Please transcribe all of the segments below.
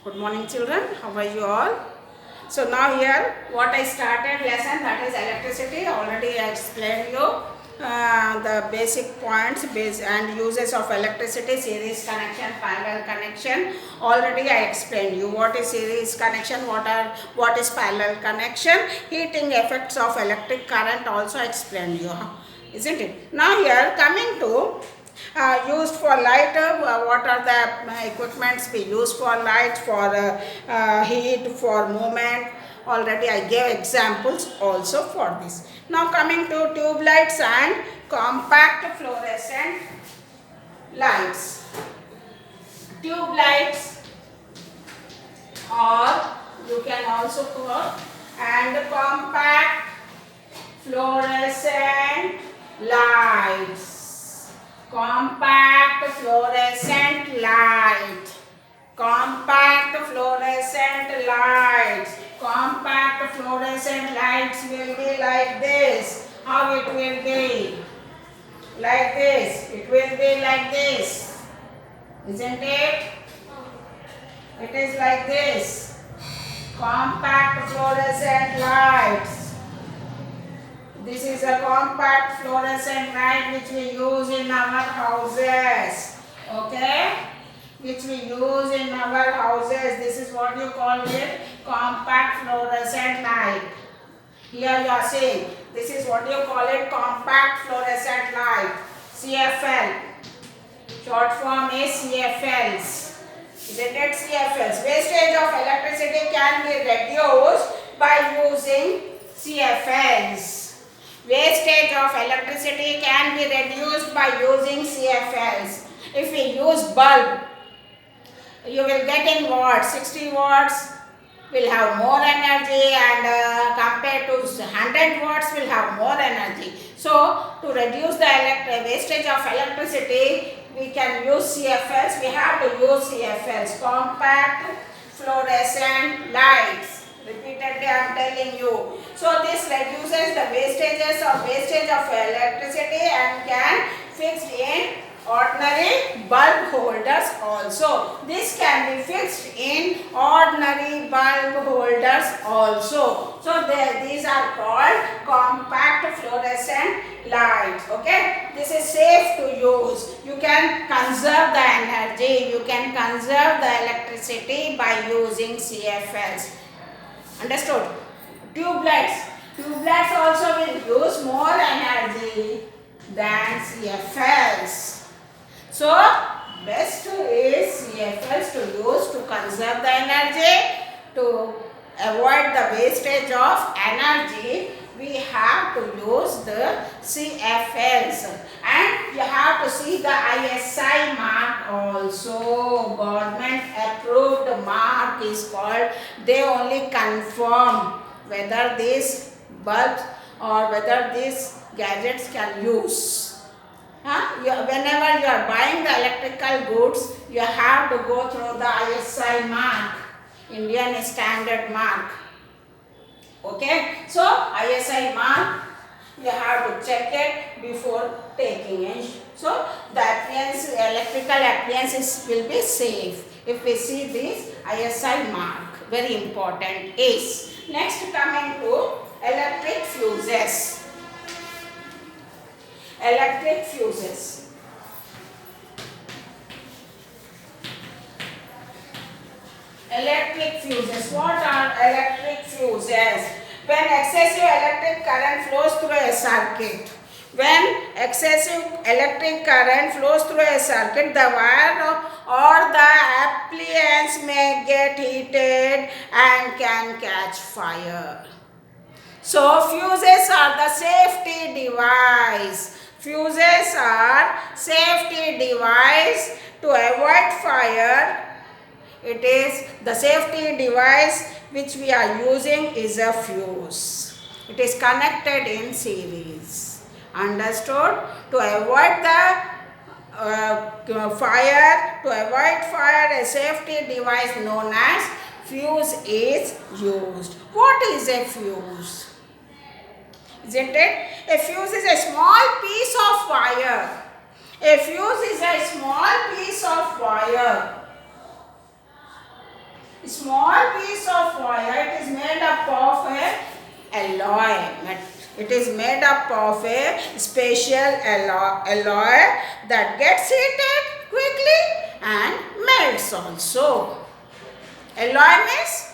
Good morning children, how are you all? So now here what I started lesson, that is electricity. Already I explained you the basic points and uses of electricity, series connection, parallel connection. Already I explained you what is series connection, what is parallel connection, heating effects of electric current also explained you, isn't it? Now here coming to used for light, what are the equipments we use for light, for heat, for movement. Already I gave examples also for this. Now coming to tube lights and compact fluorescent lights. Tube lights, or you can also call, and compact fluorescent lights. Compact fluorescent light. Compact fluorescent lights. Compact fluorescent lights will be like this. How it will be? Like this. It will be like this. Isn't it? It is like this. Compact fluorescent lights. This is a compact fluorescent light which we use in our houses. Okay? Which we use in our houses. This is what you call it, compact fluorescent light. Here you are seeing, this is what you call it, compact fluorescent light. CFL. Short form is CFLs. Isn't it? CFLs. Wastage of electricity can be reduced by using CFLs. Wastage of electricity can be reduced by using CFLs. If we use bulb, you will get in watts. 60 watts will have more energy, and compared to 100 watts will have more energy. So to reduce the wastage of electricity, we can use CFLs. We have to use CFLs, compact fluorescent lights. Repeatedly I am telling you. So this reduces the wastage of electricity and can fixed in ordinary bulb holders also. This can be fixed in ordinary bulb holders also. So these are called compact fluorescent lights. Okay. This is safe to use. You can conserve the energy. You can conserve the electricity by using CFLs. Understood? Tube lights. Tube lights also will use more energy than CFLs. So, best is CFLs to use to conserve the energy, to avoid the wastage of energy. We have to use the CFLs, and you have to see the ISI mark also. Government approved mark is called. They only confirm whether these bulbs or whether these gadgets can use. Whenever you are buying the electrical goods, you have to go through the ISI mark, Indian Standard Mark. Okay, so ISI mark, you have to check it before taking it. So the electrical appliances will be safe if we see this ISI mark. Very important is. Next, coming to electric fuses. Electric fuses. Electric fuses. What are electric fuses? When excessive electric current flows through a circuit. When excessive electric current flows through a circuit, the wire or the appliance may get heated and can catch fire. So fuses are the safety device. Fuses are safety device to avoid fire. It is the safety device which we are using is a fuse. It is connected in series. Understood? To avoid the fire, a safety device known as fuse is used. What is a fuse? Isn't it? A fuse is a small piece of wire. A fuse is a small piece of wire Small piece of wire. It is made up of a alloy. It is made up of a special alloy that gets heated quickly and melts also. Alloy means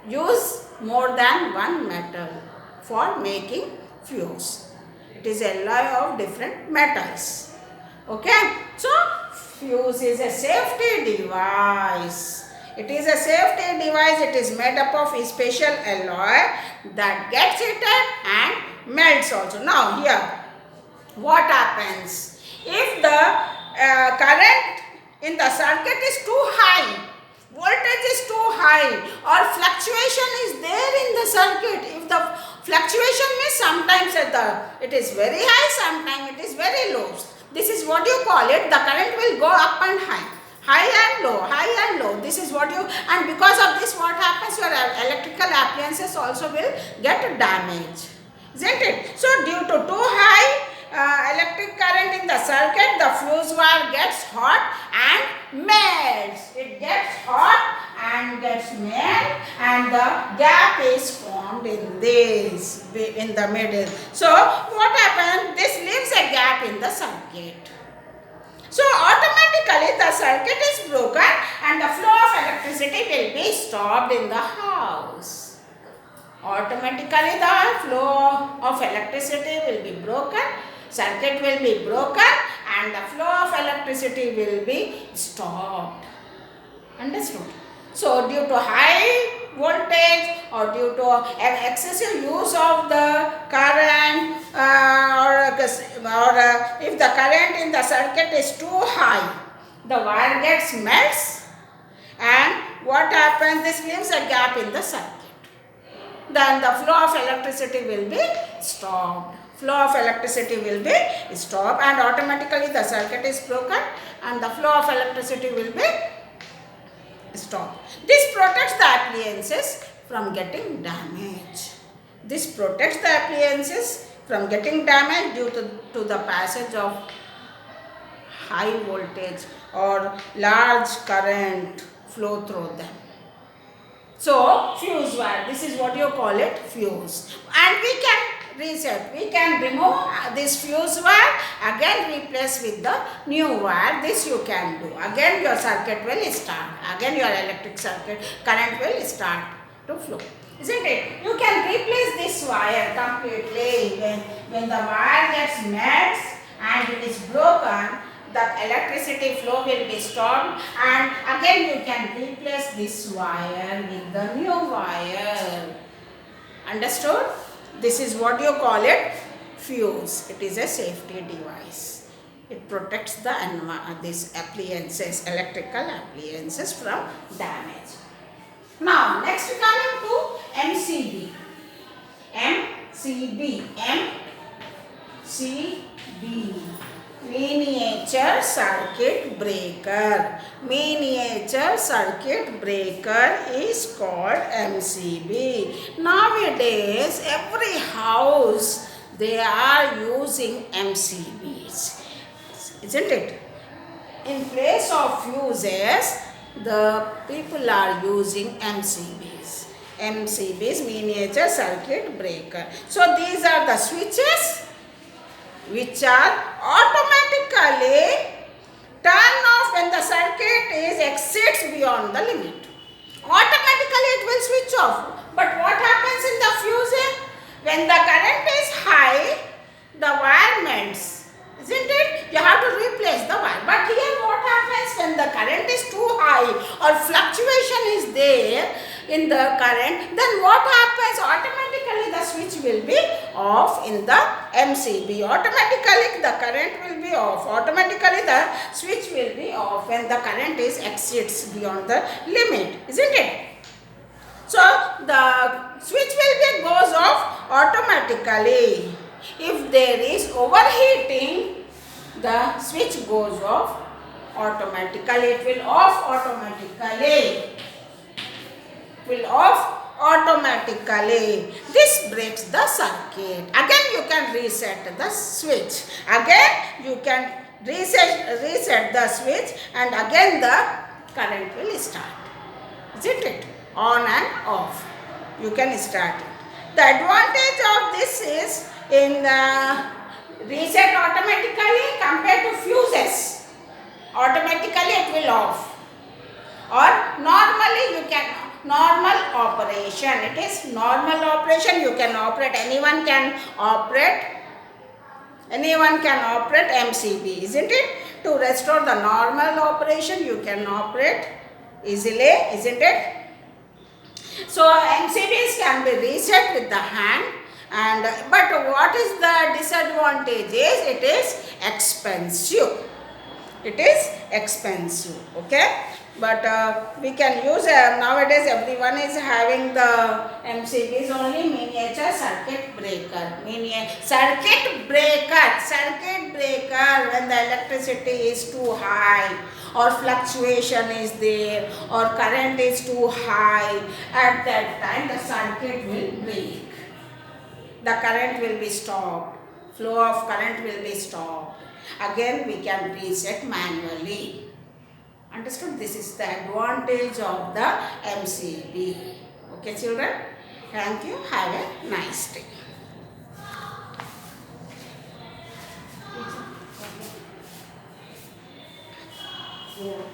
use more than one metal for making fuse. It is alloy of different metals. Okay. So fuse is a safety device. It is a safety device. It is made up of a special alloy that gets heated and melts also. Now here, what happens? If the current in the circuit is too high, voltage is too high, or fluctuation is there in the circuit. If the fluctuation means sometimes it is very high, sometimes it is very low. This is what you call it. The current will go up and high. High and low, high and low. This is what you, and because of this what happens, your electrical appliances also will get damaged, isn't it? So due to too high electric current in the circuit, the fuse wire gets hot and melts. It gets hot and gets melt, and the gap is formed in this, in the middle. So what happens? This leaves a gap in the circuit. So automatically the circuit is broken and the flow of electricity will be stopped in the house. Automatically the flow of electricity will be broken, circuit will be broken, and the flow of electricity will be stopped. Understood? So due to high voltage or due to excessive use of the current or if the current in the circuit is too high, the wire gets melts, and what happens? This leaves a gap in the circuit. Then the flow of electricity will be stopped. Flow of electricity will be stopped, and automatically the circuit is broken and the flow of electricity will be stopped. This protects the appliances from getting damaged. This protects the appliances from getting damaged due to the passage of high voltage or large current flow through them. So fuse wire, this is what you call it, fuse. And we can reset. We can remove this fuse wire, again replace with the new wire. This you can do. Again your circuit will start. Again your electric circuit current will start to flow. Isn't it? You can replace this wire completely. When the wire gets melts and it is broken, the electricity flow will be stopped, and again you can replace this wire with the new wire. Understood? This is what you call it, fuse. It is a safety device. It protects the these appliances, electrical appliances from damage. Now next coming to MCB. Miniature circuit breaker. Miniature circuit breaker is called MCB. Nowadays, every house they are using MCBs, isn't it? In place of fuses, the people are using MCBs. MCBs, miniature circuit breaker. So these are the switches which are automatically turn off when the circuit exceeds beyond the limit. Automatically it will switch off. But what happens in the fuse? When the current is high, the wire melts. Isn't it? You have to replace the wire. But here what happens when the current is too high or fluctuation is there in the current, then what happens? Automatically the switch will be off in the MCB. Automatically the current will be off. Automatically the switch will be off when the current exceeds beyond the limit. Isn't it? So the switch goes off automatically. If there is overheating, the switch goes off automatically. It will off automatically. Will off automatically. This breaks the circuit. Again you can reset the switch. Again you can reset the switch, and again the current will start. isn't it? On and off. You can start it. The advantage of this is in the reset automatically compared to fuses. Automatically it will off. Or normally you can, normal operation. It is normal operation. You can operate. Anyone can operate MCB, isn't it? To restore the normal operation, you can operate easily, isn't it? So MCBs can be reset with the hand, and but what is the disadvantage? It is expensive. It is expensive, okay? But we can use, nowadays everyone is having the MCBs only, miniature circuit breaker. Circuit breaker when the electricity is too high or fluctuation is there or current is too high, at that time the circuit will break. The current will be stopped. Flow of current will be stopped. Again we can reset manually. Understood? This is the advantage of the MCB. Okay children? Thank you. Have a nice day. School